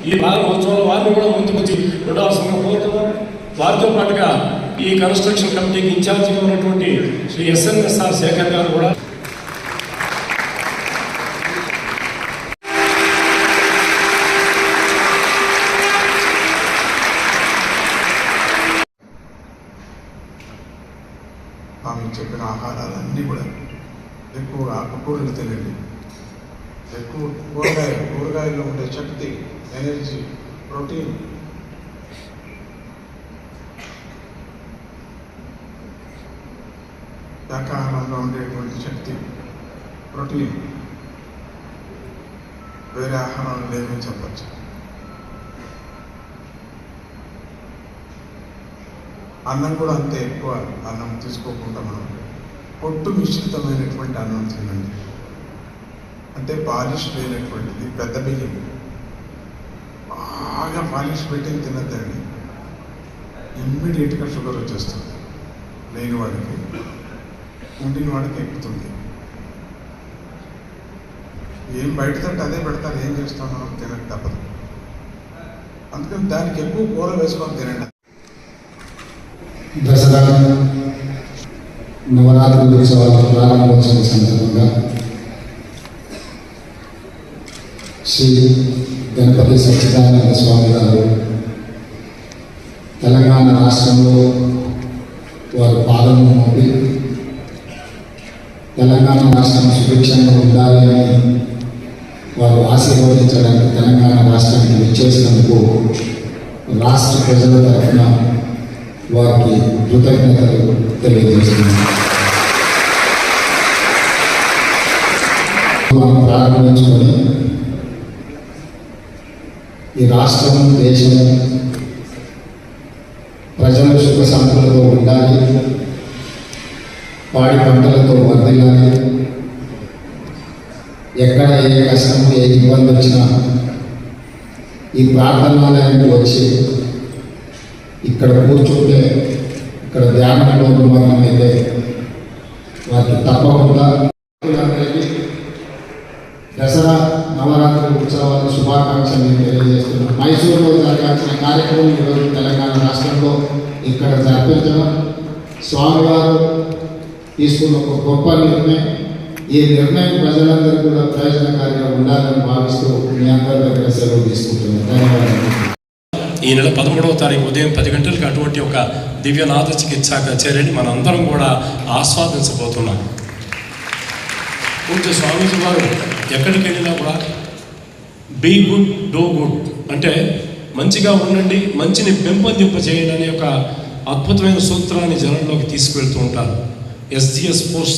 ఈ ప్రారంభోత్సవంలో వారిని కూడా ముందుకొచ్చి ఉండాల్సిందిగా కోరుతున్నాం. వారితో పాటుగా ఈ కన్స్ట్రక్షన్ కమిటీకి ఇన్ఛార్జిగా ఉన్నటువంటి శ్రీ SNSR శేఖర్ గారు కూడా ఆమె చెప్పిన ఆహారాలన్నీ కూడా ఎక్కువ ఆకుకూరలు తినండి, ఎక్కువ కూరగాయల్లో ఉండే శక్తి, ఎనర్జీ, ప్రోటీన్, శాకాహారంలో ఉండేటువంటి శక్తి, ప్రోటీన్ వేరే ఆహారాలు లేవని చెప్పచ్చు. అన్నం కూడా అంతే ఎక్కువ అన్నం తీసుకోకుండా మనం పొట్టు మిశ్రితమైనటువంటి అన్నం తినండి. అంటే పాలిష్ లేనటువంటిది, పెద్ద బియ్యం బాగా పాలిష్ పెట్టి తినద్దండి. ఇమ్మీడియట్గా షుగర్ వచ్చేస్తుంది. లేని వాడికి, ఉండిన వాడికి ఎక్కుతుంది. ఏం బయట తింటే అదే పెడతారు, ఏం చేస్తాం మనం, తినక తప్పదు. అందుకని దానికి ఎక్కువ కూర వేసుకొని తినండి. దసరా నవరాత్రి ఉత్సవాల ప్రారంభోత్సవం సందర్భంగా శ్రీ గణపతి సచ్చిదానంద స్వామి గారు తెలంగాణ రాష్ట్రంలో వారు పాదము మోపి తెలంగాణ రాష్ట్రం సుభిక్షంగా ఉండాలి అని వారు ఆశీర్వదించడానికి తెలంగాణ రాష్ట్రానికి విచ్చేసినందుకు రాష్ట్ర ప్రజల తరఫున వారికి కృతజ్ఞతలు తెలియజేస్తున్నాను. మనం ప్రారంభించుకొని ఈ రాష్ట్రం, దేశం, ప్రజలు సుఖ సంపదలతో ఉండాలి, పాడి పంటలతో వర్ధిల్లాలి, ఎక్కడ ఏ కష్టం, ఏ ఇబ్బంది వచ్చినా ఈ ప్రార్థనాలయానికి వచ్చి ఇక్కడ కూర్చుంటే, ఇక్కడ ధ్యానంలో నిమగ్నమైతే వారికి తప్పకుండా దసరా నవరాత్రి ఉత్సవాల శుభాకాంక్షలు తెలియజేస్తున్నాం. మైసూరులో జరగాల్సిన కార్యక్రమం ఈరోజు తెలంగాణ రాష్ట్రంలో ఇక్కడ జరిపించడం స్వామివారు తీసుకున్న ఒక గొప్ప నిర్ణయం. ఈ నిర్ణయం ప్రజలందరూ కూడా ప్రయోజనకారిగా ఉండాలని భావిస్తూ మీ అందరి దగ్గర సెలవు తీసుకుంటున్నాను. ధన్యవాదాలు. ఈ నెల 13వ తారీఖు ఉదయం 10 గంటలకు అటువంటి ఒక దివ్యనాథ చికిత్సా కచేరీని మనందరం కూడా ఆస్వాదించబోతున్నాం. పూజ్య స్వామీజీ వారు ఎక్కడికి వెళ్ళినా కూడా బీ గుడ్ డూ గుడ్ అంటే మంచిగా ఉండండి, మంచిని పెంపొందింప చేయండి అనే ఒక అద్భుతమైన సూత్రాన్ని జనంలోకి తీసుకువెళ్తూ ఉంటారు. SGS post